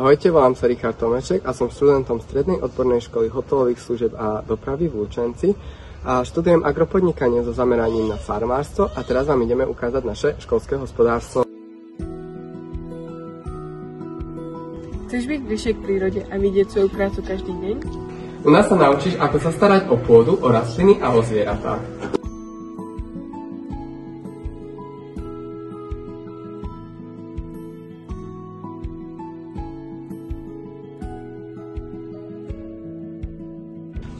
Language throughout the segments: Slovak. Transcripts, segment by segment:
Ahojte, volám sa Richard Tomeček a som študentom Strednej odbornej školy hotelových služieb a dopravy v Lučenci a študujem agropodnikanie so zameraním na farmárstvo a teraz vám ideme ukázať naše školské hospodárstvo. Chceš byť bližšie k prírode a vidieť svoju prácu každý deň? U nás sa naučíš, ako sa starať o pôdu, o rastliny a o zvieratá.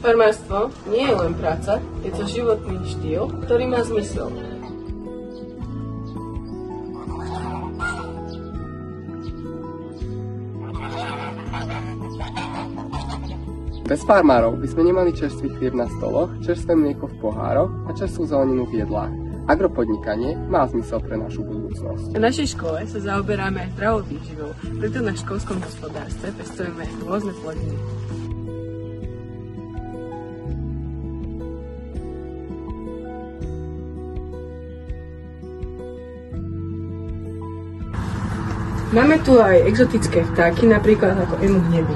Farmárstvo nie je len práca, je to životný štýl, ktorý má zmysel. Bez farmárov by sme nemali čerstvý chlieb na stoloch, čerstvé mlieko v pohároch a čerstvú zeleninu v jedlách. Agropodnikanie má zmysel pre našu budúcnosť. V našej škole sa zaoberáme aj zdravou výživou, preto na školskom hospodárstve pestujeme rôzne plodiny. Máme tu aj exotické vtáky, napríklad ako emu hnedý.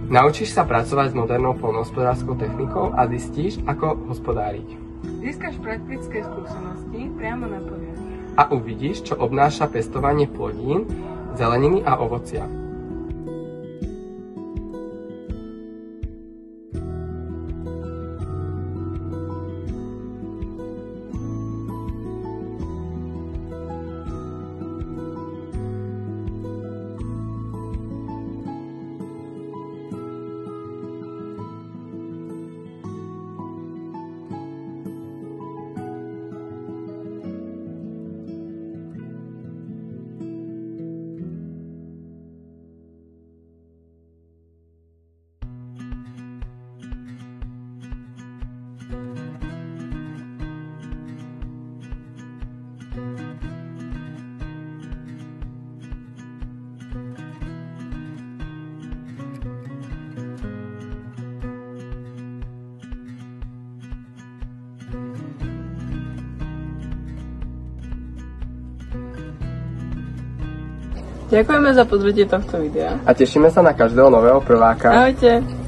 Naučíš sa pracovať s modernou poľnohospodárskou technikou a zistíš, ako hospodáriť. Získaš praktické skúsenosti priamo na poli. A uvidíš, čo obnáša pestovanie plodín, zeleniny a ovocia. Ďakujeme za pozrietie tohto videa. A tešíme sa na každého nového prváka. Ahojte.